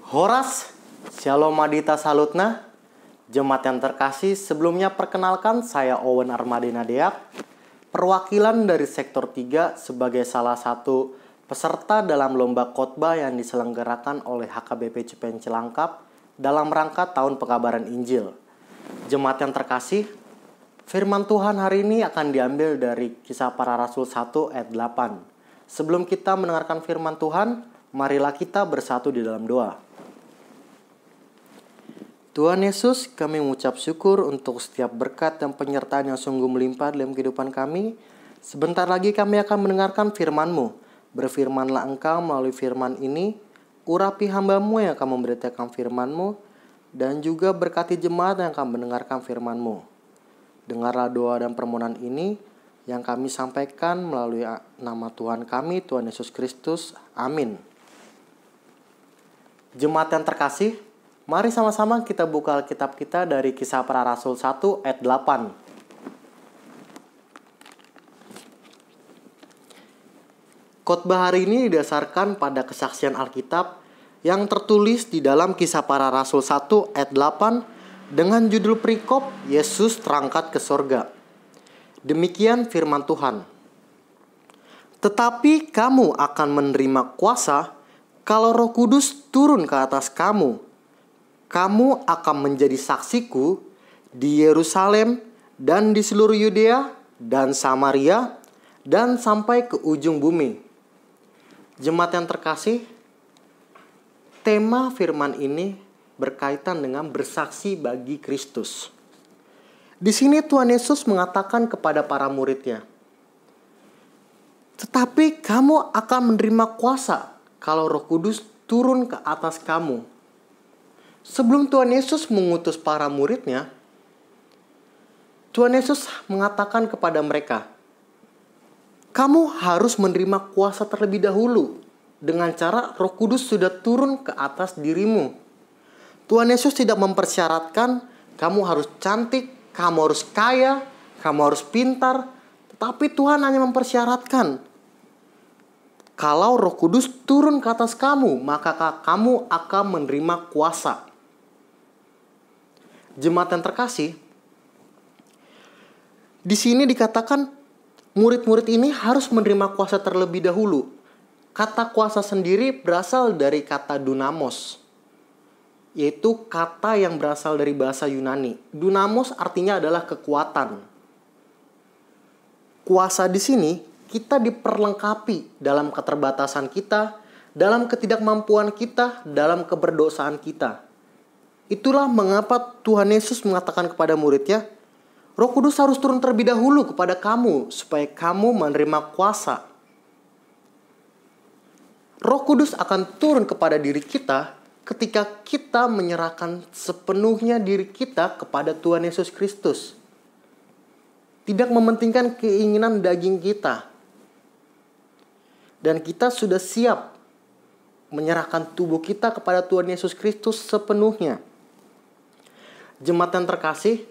Horas, Shalom Adita Salutna, jemaat yang terkasih, sebelumnya perkenalkan saya Owen Armadina Deak, perwakilan dari Sektor 3 sebagai salah satu peserta dalam lomba khotbah yang diselenggarakan oleh HKBP Cepen Cilangkap dalam rangka Tahun Pekabaran Injil. Jemaat yang terkasih, firman Tuhan hari ini akan diambil dari Kisah Para Rasul 1 ayat 8. Sebelum kita mendengarkan firman Tuhan, marilah kita bersatu di dalam doa. Tuhan Yesus, kami mengucap syukur untuk setiap berkat dan penyertaan yang sungguh melimpah dalam kehidupan kami. Sebentar lagi kami akan mendengarkan firman-Mu. Berfirmanlah Engkau melalui firman ini, urapi hamba-Mu yang akan memberitakan firman-Mu, dan juga berkati jemaat yang akan mendengarkan firman-Mu. Dengarlah doa dan permohonan ini yang kami sampaikan melalui nama Tuhan kami, Tuhan Yesus Kristus. Amin. Jemaat yang terkasih, mari sama-sama kita buka Alkitab kita dari Kisah Para Rasul 1 ayat 8. Khotbah hari ini didasarkan pada kesaksian Alkitab yang tertulis di dalam Kisah Para Rasul 1 ayat 8 dengan judul perikop Yesus terangkat ke sorga. Demikian firman Tuhan. Tetapi kamu akan menerima kuasa kalau Roh Kudus turun ke atas kamu. Kamu akan menjadi saksiku di Yerusalem dan di seluruh Yudea dan Samaria dan sampai ke ujung bumi. Jemaat yang terkasih, tema firman ini berkaitan dengan bersaksi bagi Kristus. Di sini Tuhan Yesus mengatakan kepada para muridnya, tetapi kamu akan menerima kuasa kalau Roh Kudus turun ke atas kamu. Sebelum Tuhan Yesus mengutus para muridnya, Tuhan Yesus mengatakan kepada mereka, kamu harus menerima kuasa terlebih dahulu dengan cara Roh Kudus sudah turun ke atas dirimu. Tuhan Yesus tidak mempersyaratkan kamu harus cantik, kamu harus kaya, kamu harus pintar, tetapi Tuhan hanya mempersyaratkan kalau Roh Kudus turun ke atas kamu, maka kamu akan menerima kuasa. Jemaat yang terkasih, di sini dikatakan murid-murid ini harus menerima kuasa terlebih dahulu. Kata kuasa sendiri berasal dari kata dunamos, yaitu kata yang berasal dari bahasa Yunani. Dunamos artinya adalah kekuatan. Kuasa di sini kita diperlengkapi dalam keterbatasan kita, dalam ketidakmampuan kita, dalam keberdosaan kita. Itulah mengapa Tuhan Yesus mengatakan kepada muridnya, Roh Kudus harus turun terlebih dahulu kepada kamu supaya kamu menerima kuasa. Roh Kudus akan turun kepada diri kita ketika kita menyerahkan sepenuhnya diri kita kepada Tuhan Yesus Kristus. Tidak mementingkan keinginan daging kita. Dan kita sudah siap menyerahkan tubuh kita kepada Tuhan Yesus Kristus sepenuhnya. Jemaat yang terkasih,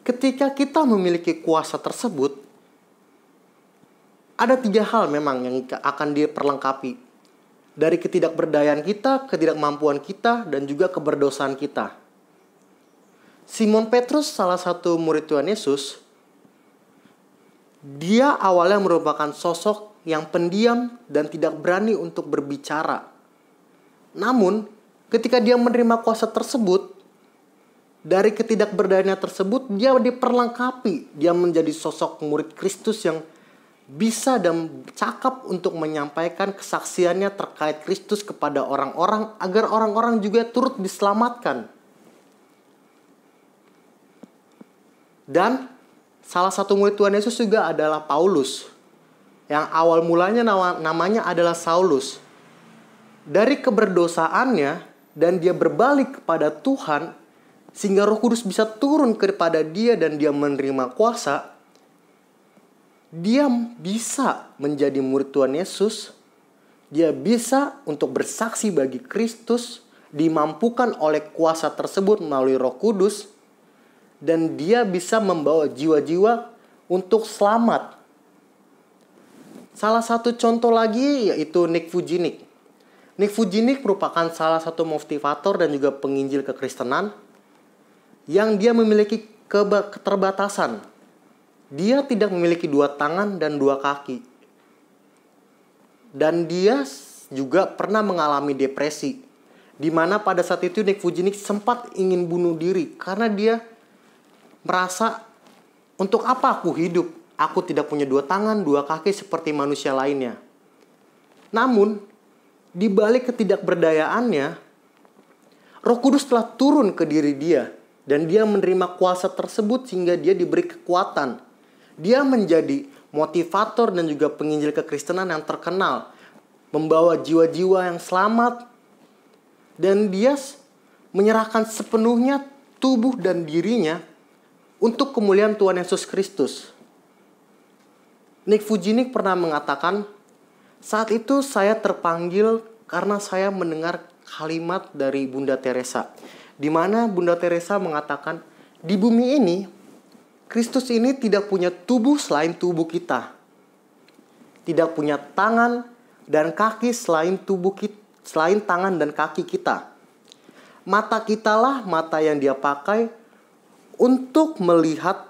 ketika kita memiliki kuasa tersebut, ada 3 hal memang yang akan diperlengkapi. Dari ketidakberdayaan kita, ketidakmampuan kita, dan juga keberdosaan kita. Simon Petrus, salah satu murid Tuhan Yesus, dia awalnya merupakan sosok yang pendiam dan tidak berani untuk berbicara. Namun, ketika dia menerima kuasa tersebut, dari ketidakberdayaannya tersebut, dia diperlengkapi. Dia menjadi sosok murid Kristus yang bisa dan cakap untuk menyampaikan kesaksiannya terkait Kristus kepada orang-orang, agar orang-orang juga turut diselamatkan. Dan salah satu murid Tuhan Yesus juga adalah Paulus, yang awal mulanya namanya adalah Saulus. Dari keberdosaannya dan dia berbalik kepada Tuhan, sehingga Roh Kudus bisa turun kepada dia dan dia menerima kuasa, dia bisa menjadi murid Tuhan Yesus. Dia bisa untuk bersaksi bagi Kristus, dimampukan oleh kuasa tersebut melalui Roh Kudus, dan dia bisa membawa jiwa-jiwa untuk selamat. Salah satu contoh lagi yaitu Nick Vujicic. Nick Vujicic merupakan salah satu motivator dan juga penginjil kekristenan yang dia memiliki keterbatasan. Dia tidak memiliki 2 tangan dan 2 kaki. Dan dia juga pernah mengalami depresi, di mana pada saat itu Nick Vujicic sempat ingin bunuh diri karena dia merasa, untuk apa aku hidup? Aku tidak punya 2 tangan, 2 kaki seperti manusia lainnya. Namun, di balik ketidakberdayaannya, Roh Kudus telah turun ke diri dia dan dia menerima kuasa tersebut sehingga dia diberi kekuatan. Dia menjadi motivator dan juga penginjil kekristenan yang terkenal, membawa jiwa-jiwa yang selamat, dan dia menyerahkan sepenuhnya tubuh dan dirinya untuk kemuliaan Tuhan Yesus Kristus. Nick Vujicic pernah mengatakan, saat itu saya terpanggil karena saya mendengar kalimat dari Bunda Teresa, di mana Bunda Teresa mengatakan, di bumi ini, Kristus ini tidak punya tubuh selain tubuh kita. Tidak punya tangan dan kaki selain selain tangan dan kaki kita. Mata kitalah mata yang dia pakai untuk melihat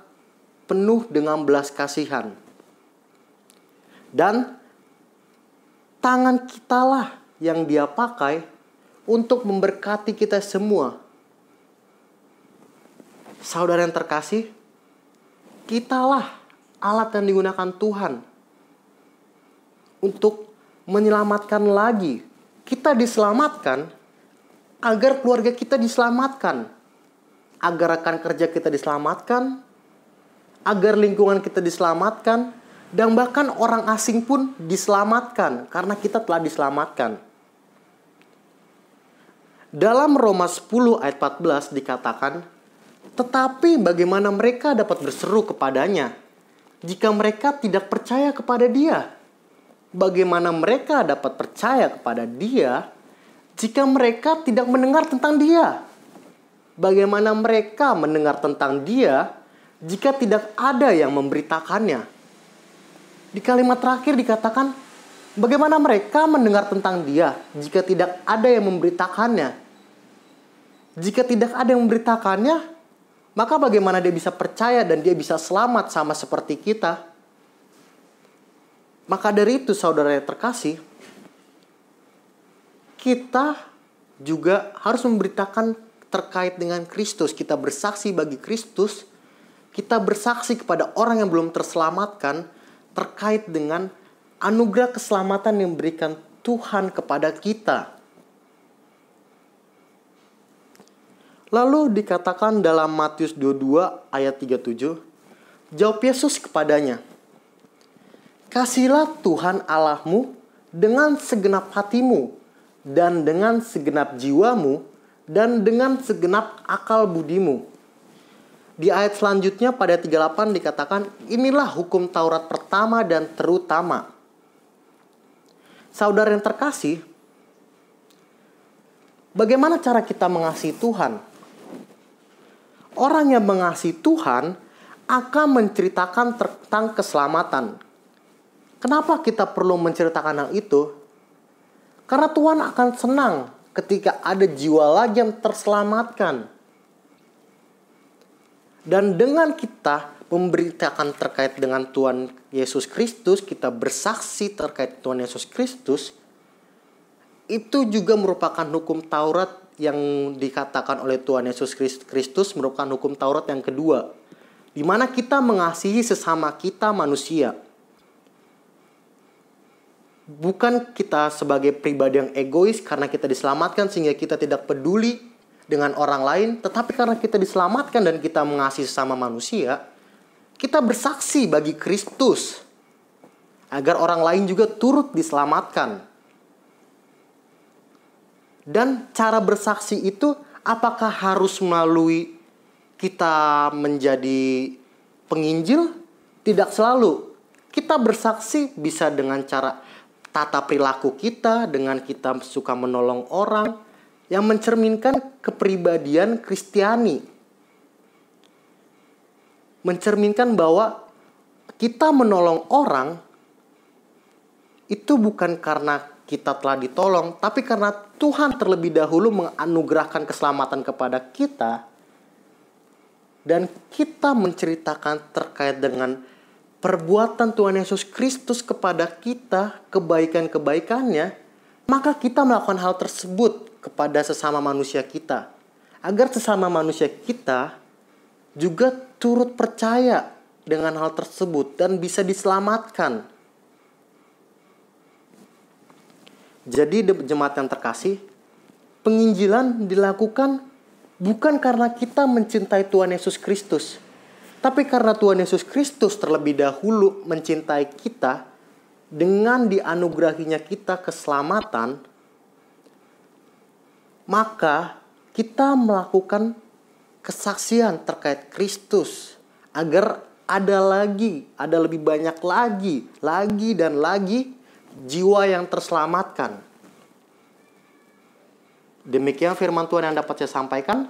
penuh dengan belas kasihan. Dan tangan kitalah yang dia pakai untuk memberkati kita semua. Saudara yang terkasih, kitalah alat yang digunakan Tuhan untuk menyelamatkan lagi. Kita diselamatkan agar keluarga kita diselamatkan, agar rekan kerja kita diselamatkan, agar lingkungan kita diselamatkan, dan bahkan orang asing pun diselamatkan karena kita telah diselamatkan. Dalam Roma 10 ayat 14 dikatakan, tetapi bagaimana mereka dapat berseru kepadanya jika mereka tidak percaya kepada dia? Bagaimana mereka dapat percaya kepada dia jika mereka tidak mendengar tentang dia? Bagaimana mereka mendengar tentang dia jika tidak ada yang memberitakannya? Di kalimat terakhir dikatakan, bagaimana mereka mendengar tentang dia jika tidak ada yang memberitakannya? Jika tidak ada yang memberitakannya, maka bagaimana dia bisa percaya dan dia bisa selamat sama seperti kita? Maka dari itu, saudara yang terkasih, kita juga harus memberitakan terkait dengan Kristus. Kita bersaksi bagi Kristus. Kita bersaksi kepada orang yang belum terselamatkan terkait dengan anugerah keselamatan yang diberikan Tuhan kepada kita. Lalu dikatakan dalam Matius 22 ayat 37, jawab Yesus kepadanya, kasihilah Tuhan Allahmu dengan segenap hatimu, dan dengan segenap jiwamu, dan dengan segenap akal budimu. Di ayat selanjutnya pada 38 dikatakan, inilah hukum Taurat pertama dan terutama. Saudara yang terkasih, bagaimana cara kita mengasihi Tuhan? Orang yang mengasihi Tuhan akan menceritakan tentang keselamatan. Kenapa kita perlu menceritakan hal itu? Karena Tuhan akan senang ketika ada jiwa lagi yang terselamatkan. Dan dengan kita memberitakan terkait dengan Tuhan Yesus Kristus, kita bersaksi terkait Tuhan Yesus Kristus, itu juga merupakan hukum Taurat yang dikatakan oleh Tuhan Yesus Kristus merupakan hukum Taurat yang kedua, di mana kita mengasihi sesama kita manusia. Bukan kita sebagai pribadi yang egois karena kita diselamatkan sehingga kita tidak peduli dengan orang lain, tetapi karena kita diselamatkan dan kita mengasihi sesama manusia, kita bersaksi bagi Kristus agar orang lain juga turut diselamatkan. Dan cara bersaksi itu apakah harus melalui kita menjadi penginjil? Tidak selalu. Kita bersaksi bisa dengan cara tata perilaku kita, dengan kita suka menolong orang, yang mencerminkan kepribadian Kristiani. Mencerminkan bahwa kita menolong orang itu bukan karena kita telah ditolong, tapi karena Tuhan terlebih dahulu menganugerahkan keselamatan kepada kita, dan kita menceritakan terkait dengan perbuatan Tuhan Yesus Kristus kepada kita, kebaikan-kebaikannya, maka kita melakukan hal tersebut kepada sesama manusia kita, agar sesama manusia kita juga turut percaya dengan hal tersebut dan bisa diselamatkan. Jadi jemaat yang terkasih, penginjilan dilakukan bukan karena kita mencintai Tuhan Yesus Kristus, tapi karena Tuhan Yesus Kristus terlebih dahulu mencintai kita dengan dianugerahinya kita keselamatan, maka kita melakukan kesaksian terkait Kristus agar ada lebih banyak lagi dan lagi jiwa yang terselamatkan. Demikian firman Tuhan yang dapat saya sampaikan.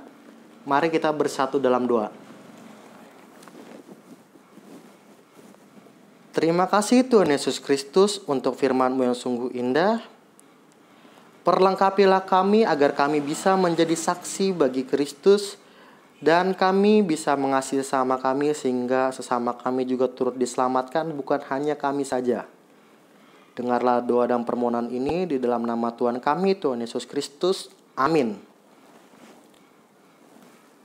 Mari kita bersatu dalam doa. Terima kasih Tuhan Yesus Kristus untuk firman-Mu yang sungguh indah. Perlengkapilah kami agar kami bisa menjadi saksi bagi Kristus, dan kami bisa mengasihi sesama kami sehingga sesama kami juga turut diselamatkan, bukan hanya kami saja. Dengarlah doa dan permohonan ini di dalam nama Tuhan kami, Tuhan Yesus Kristus. Amin.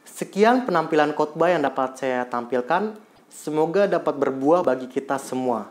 Sekian penampilan khotbah yang dapat saya tampilkan. Semoga dapat berbuah bagi kita semua.